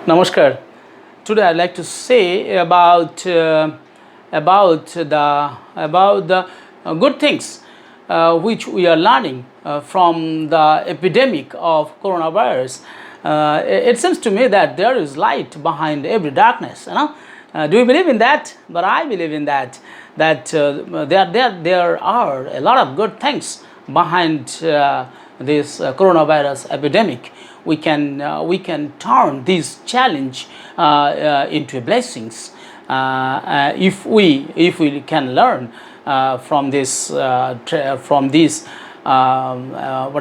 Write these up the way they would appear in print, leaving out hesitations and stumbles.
Namaskar. Today I'd like to say about the good things which we are learning from the epidemic of coronavirus. It seems to me that there is light behind every darkness. Do you believe in that? But I believe in that. That there are a lot of good things behind this coronavirus epidemic. We can turn this challenge into blessings if we can learn from this what do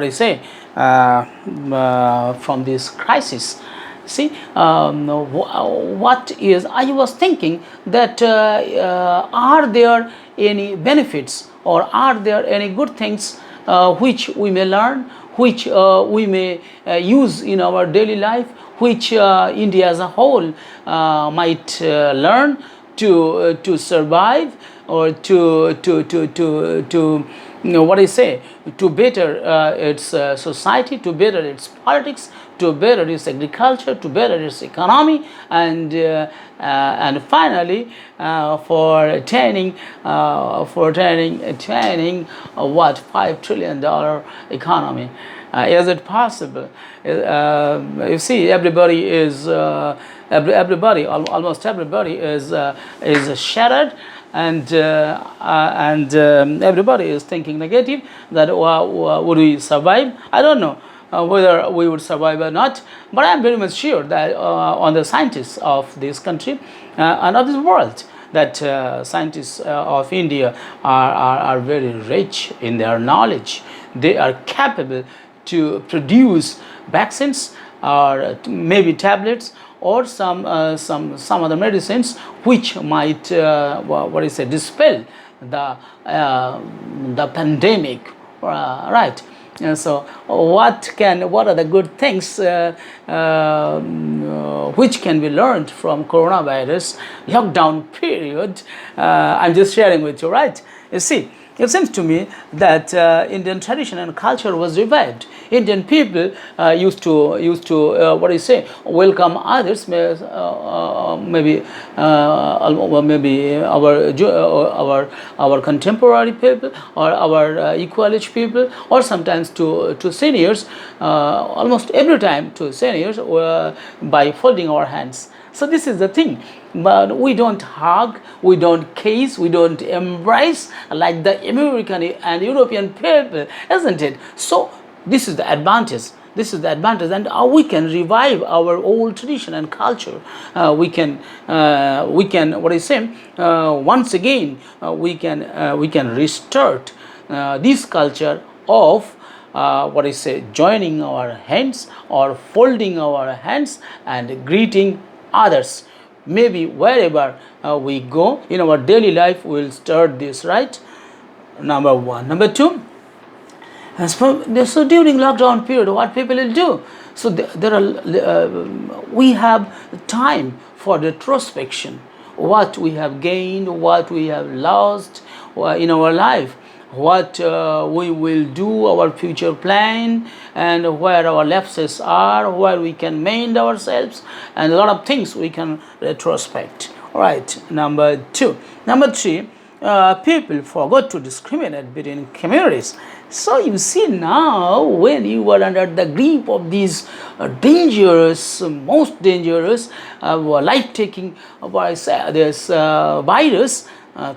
you say from this crisis. See, what is I was thinking that are there any benefits or are there any good things which we may learn, which we may use in our daily life, which India as a whole might learn to survive or to what I say, to better its society, to better its politics, to better its agriculture, to better its economy, and finally for attaining what $5 trillion economy. Is it possible? You see, almost everybody is shattered, and everybody is thinking negative that would we survive? I don't know whether we would survive or not, but I'm very much sure that on the scientists of this country and of this world, that scientists of India are very rich in their knowledge. They are capable to produce vaccines or maybe tablets or some other medicines which might what is it, dispel the pandemic, right? So what are the good things which can be learned from coronavirus lockdown period? I'm just sharing with you, right? You see, it seems to me that Indian tradition and culture was revived. Indian people used to what do you say, welcome others, maybe our contemporary people or our equal age people, or sometimes to seniors, almost every time to seniors by folding our hands. So this is the thing. But we don't hug, we don't kiss, we don't embrace like the American and European people, isn't it? So this is the advantage. This is the advantage, and we can revive our old tradition and culture. We can what I say, once again we can restart this culture of what I say, joining our hands or folding our hands and greeting others. Maybe wherever we go in our daily life, we'll start this, right? Number one. Number two, so during lockdown period, what people will do? So we have time for retrospection. What we have gained, what we have lost in our life, what we will do, our future plan, and where our lapses are, where we can mend ourselves, and a lot of things we can retrospect. All right, number two. Number three, people forgot to discriminate between communities. So you see now, when you are under the grip of these dangerous, most dangerous, life-taking, this virus,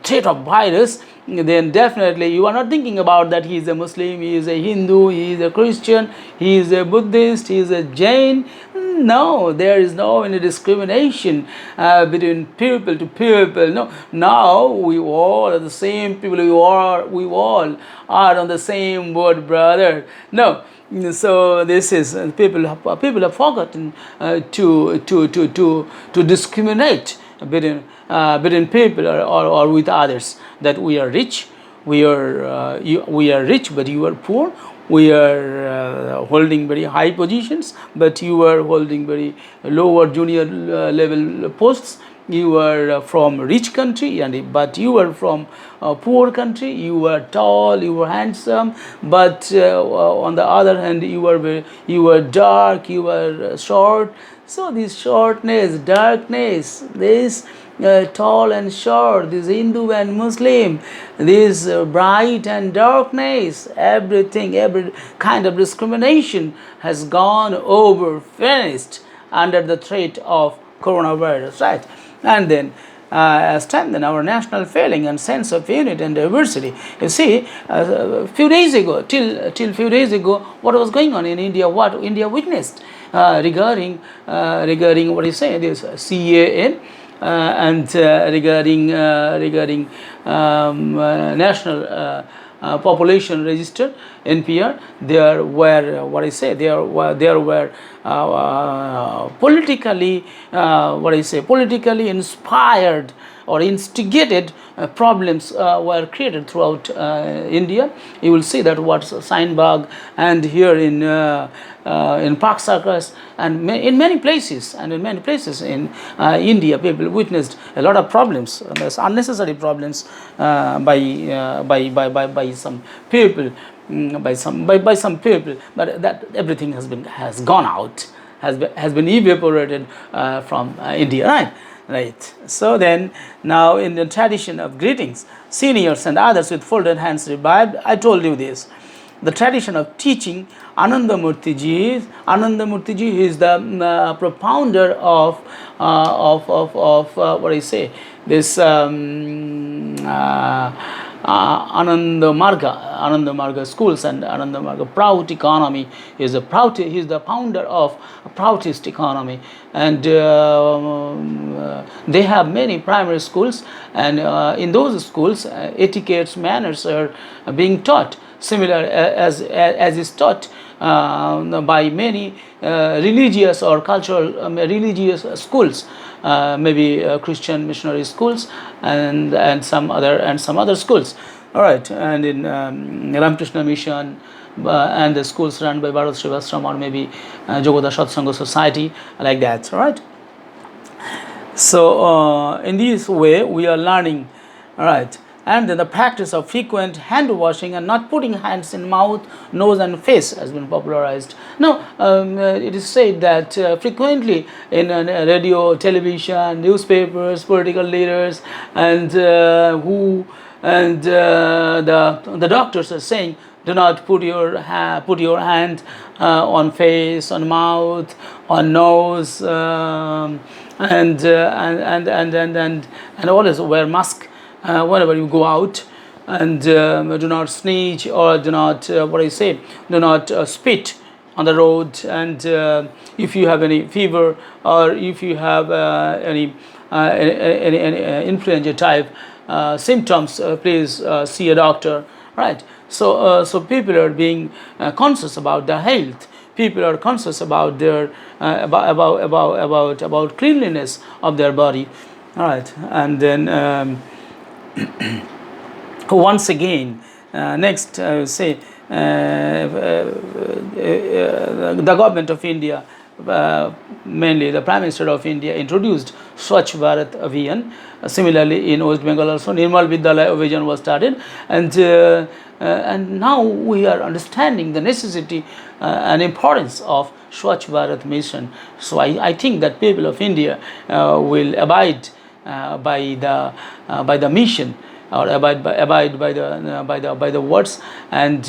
threat of virus, then definitely you are not thinking about that he is a Muslim, he is a Hindu, he is a Christian, he is a Buddhist, he is a Jain. No, there is no any discrimination between people to people. No, now we all are the same people. We all are on the same boat, brother. No. So this is people have forgotten to discriminate between people or with others, that we are rich, we are rich, but you are poor. We are holding very high positions, but you are holding very lower junior level posts. You are from rich country, but you are from a poor country. You are tall, you are handsome, but on the other hand, you are dark, you are short. So this shortness, darkness, this tall and short, this Hindu and Muslim, this bright and darkness, everything, every kind of discrimination has gone over, finished under the threat of coronavirus, right? And then strengthen our national feeling and sense of unity and diversity. You see, a few days ago, till few days ago, what was going on in India? What India witnessed regarding what do you say? This CAA. And regarding national population register NPR, there were what I say there were politically politically inspired or instigated problems were created throughout India. You will see that what's Seinbag and here in Park Circus and in many places in India, people witnessed a lot of problems, unnecessary problems by some people, by some people, but that everything has gone out, has been evaporated from India, right? Right. So then, now in the tradition of greetings, seniors and others with folded hands revived. I told you this. The tradition of teaching, Anandamurti ji is the propounder of what I say, this Ananda Marga schools and Ananda Marga Prout economy. He is the founder of Proutist economy, and they have many primary schools, and in those schools etiquettes, manners are being taught, similar as is taught by many religious or cultural religious schools, maybe Christian missionary schools and some other schools. All right, and in Ramakrishna Mission and the schools run by Bharat Srivastram or maybe Jogoda Satsanga Society, like that. All right. So in this way we are learning. All right. And then the practice of frequent hand washing and not putting hands in mouth, nose and face has been popularized. Now, it is said that frequently in radio, television, newspapers, political leaders, and the doctors are saying, do not put your hand on face, on mouth, on nose, and always wear mask whenever you go out, and do not sneeze or do not do not spit on the road, and if you have any fever or if you have any influenza type symptoms, please see a doctor, right? So people are being conscious about their health. People are conscious about their about cleanliness of their body, all right. And then once again, next I will say the government of India, mainly the Prime Minister of India, introduced Swachh Bharat Abhiyan. Similarly, in West Bengal also, Nirmal Vidyalaya Abhiyan was started, and now we are understanding the necessity and importance of Swachh Bharat mission. So I think that people of India will abide by the mission, or abide by the words, and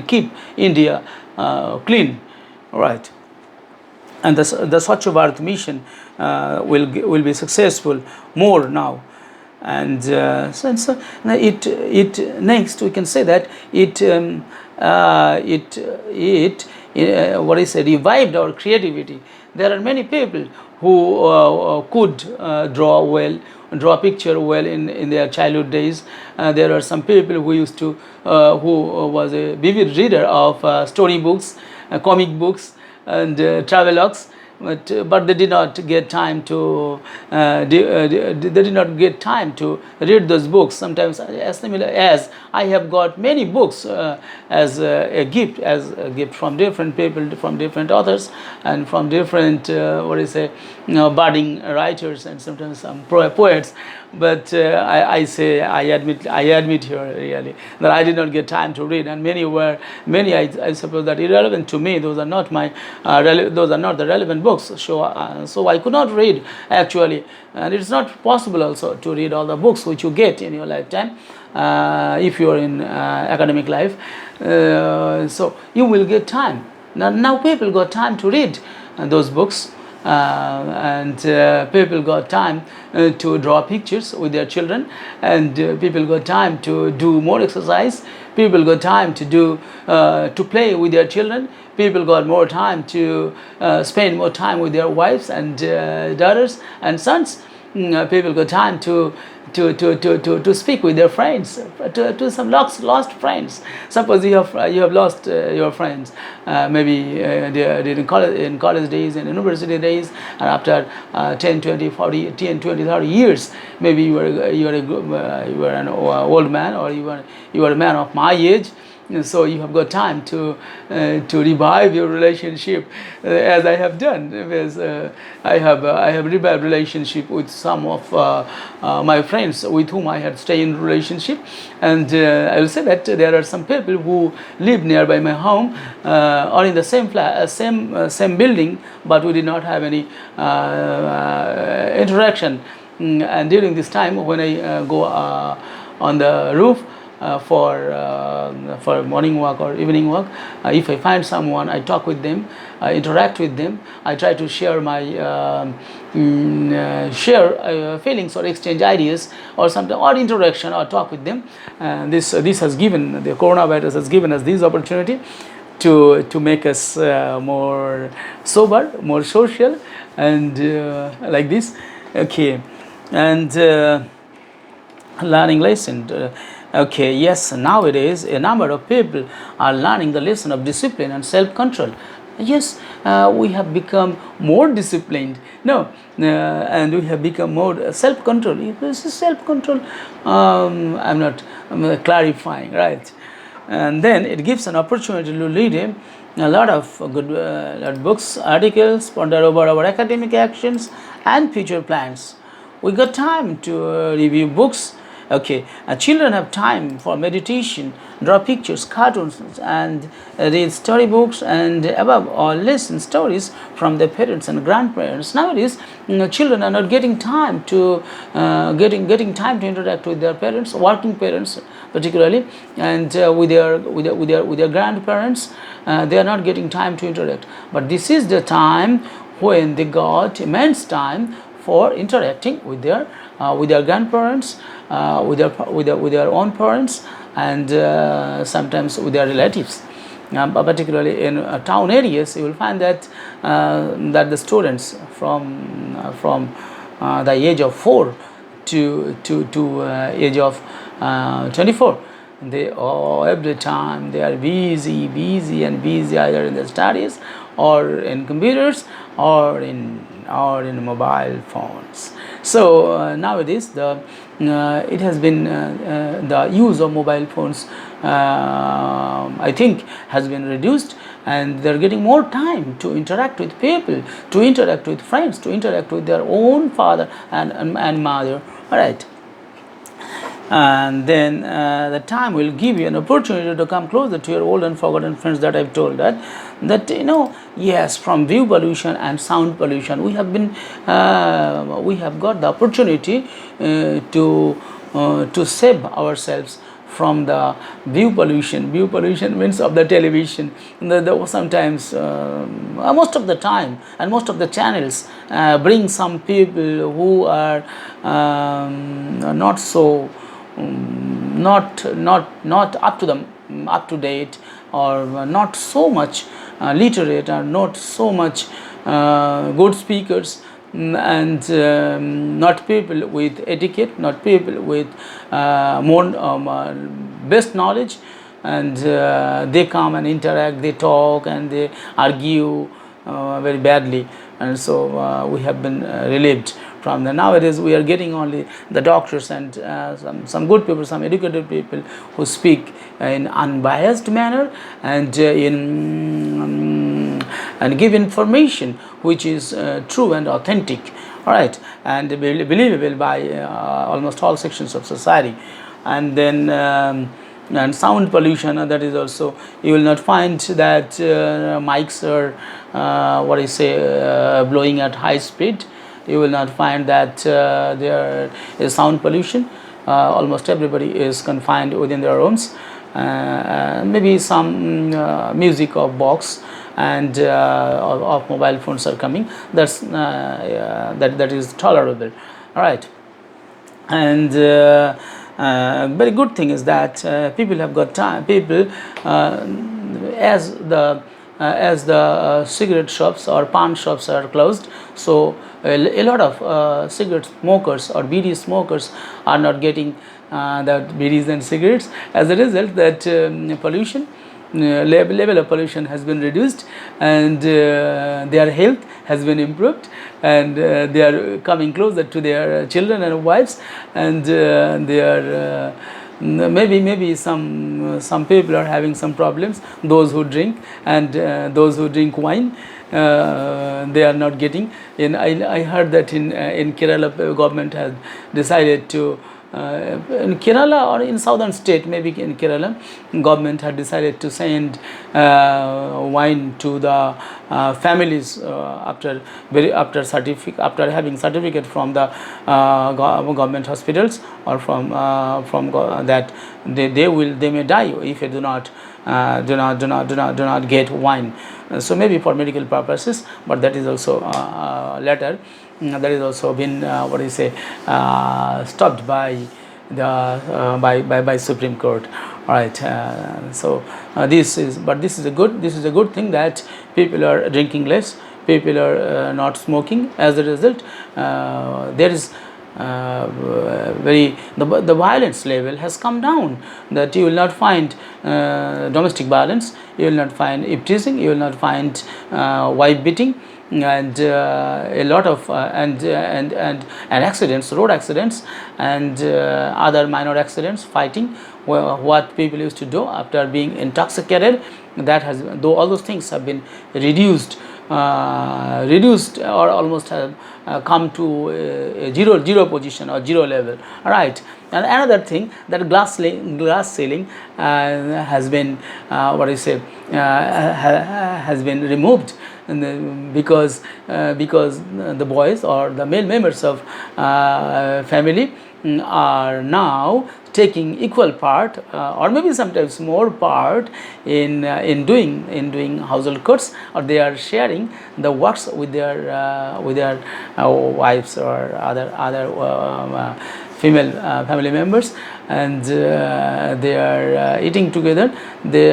keep India clean, right? And the Swachh Bharat mission will be successful more now. And so it next we can say that it what is it, revived our creativity. There are many people who could draw a picture well in their childhood days. There are some people who used to who was a vivid reader of storybooks, comic books, and travelogues. But they did not get time to read those books. Sometimes, as similar as I have got many books as a gift from different people, from different authors, and from different budding writers, and sometimes some poets. but I say I admit here really that I did not get time to read, and many I suppose that irrelevant to me. Those are not my those are not the relevant books. So I could not read actually, and it's not possible also to read all the books which you get in your lifetime. If you are in academic life, so you will get time. Now people got time to read those books, and people got time to draw pictures with their children, and people got time to do more exercise. People got time to play with their children. People got more time to spend more time with their wives and daughters and sons. People got time to speak with their friends, to some lost friends. Suppose you have lost your friends, maybe during college days and university days, and after 10, 20, 40, 10, 20, 30 years, maybe you were an old man, or you were a man of my age. So you have got time to revive your relationship, as I have done. Because I have revived relationship with some of my friends with whom I had stayed in relationship, and I will say that there are some people who live nearby my home, or in the same building, but we did not have any interaction. And during this time, when I go on the roof for morning walk or evening walk, if I find someone, I talk with them, I interact with them. I try to share my feelings, or exchange ideas, or something, or interaction, or talk with them. This has given, the coronavirus has given us this opportunity to make us more sober, more social, and like this. Okay, and learning lesson. Okay, yes, nowadays a number of people are learning the lesson of discipline and self-control. Yes, we have become more disciplined. No, and we have become more self-control. This is self-control. I'm clarifying, right? And then it gives an opportunity to read a lot of good books, articles, ponder over our academic actions and future plans. We got time to review books. Okay, children have time for meditation, draw pictures, cartoons, and read storybooks, and above all, listen stories from their parents and grandparents. Nowadays, children are not getting time to getting time to interact with their parents, working parents particularly, and with their grandparents. They are not getting time to interact. But this is the time when they got immense time for interacting with their grandparents, with their own parents, and sometimes with their relatives. Particularly in town areas, you will find that the students from the age of 4 to age of 24, they every time they are busy either in the studies, or in computers, or in mobile phones. So nowadays it has been the use of mobile phones, I think, has been reduced, and they're getting more time to interact with people, to interact with friends, to interact with their own father and mother. All right. And then the time will give you an opportunity to come closer to your old and forgotten friends, that I've told that yes, from view pollution and sound pollution, we have got the opportunity to save ourselves from the view pollution. View pollution means of the television. Sometimes, most of the time, and most of the channels bring some people who are not so not up to date, or not so much literate, or not so much good speakers, and not people with etiquette, not people with more best knowledge, and they come and interact, they talk, and they argue very badly, and so we have been relieved from them. Nowadays we are getting only the doctors and some good people, some educated people who speak in unbiased manner, and and give information which is true and authentic. all right, and believable by almost all sections of society. And then and sound pollution, that is also, you will not find that mics are what I say blowing at high speed. You will not find that there is sound pollution. Almost everybody is confined within their homes. Maybe some music of box and of mobile phones are coming. That's that is tolerable. All right. And very good thing is that people have got time. People, as the cigarette shops or pan shops are closed, so a lot of cigarette smokers or BD smokers are not getting that BDs and cigarettes. As a result, that pollution level of pollution has been reduced, and their health has been improved, and they are coming closer to their children and wives, and they are maybe some people are having some problems, those who drink, and those who drink wine, they are not getting in. I heard that in Kerala, government has decided to in Kerala or in southern state, maybe in Kerala, government had decided to send wine to the families after having certificate from the government hospitals, or from that they may die if they do not get wine. So maybe for medical purposes, but that is also later. That is also been what do you say stopped by the by Supreme Court. All right. So this is a good thing that people are drinking less. People are not smoking. As a result, there is the violence level has come down. That you will not find domestic violence. You will not find teasing. You will not find wife beating, and a lot of and accidents, road accidents, and other minor accidents, fighting, what people used to do after being intoxicated. That has, though all those things have been reduced or almost have come to a zero position or zero level. All right. And another thing, that glass ceiling has been has been removed, because the boys or the male members of family are now taking equal part, or maybe sometimes more part in doing household chores, or they are sharing the works with their wives or other female family members, and they are eating together. They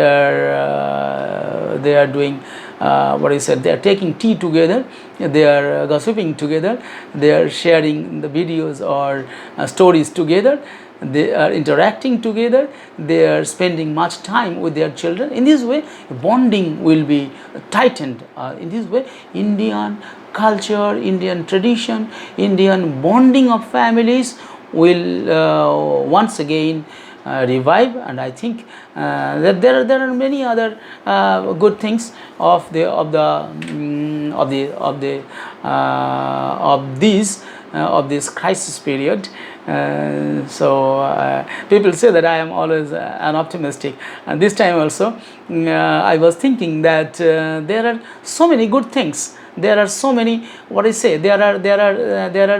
are doing they are taking tea together, they are gossiping together, they are sharing the videos or stories together, they are interacting together, they are spending much time with their children. In this way, bonding will be tightened. In this way, Indian culture, Indian tradition, Indian bonding of families will once again revive. And I think that there are many other good things of this crisis period. So people say that I am always an optimistic, and this time also I was thinking that there are so many good things. There are so many there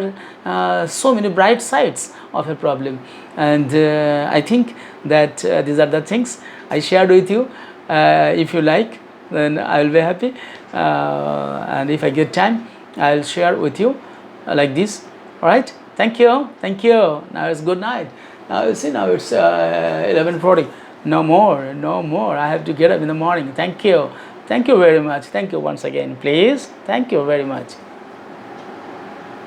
are so many bright sides of a problem, and I think that these are the things I shared with you. If you like, then I will be happy, and if I get time, I will share with you like this. All right. Thank you. Now it's good night. Now you see, now it's 11:40. No more. I have to get up in the morning. Thank you very much. Thank you once again, please. Thank you very much.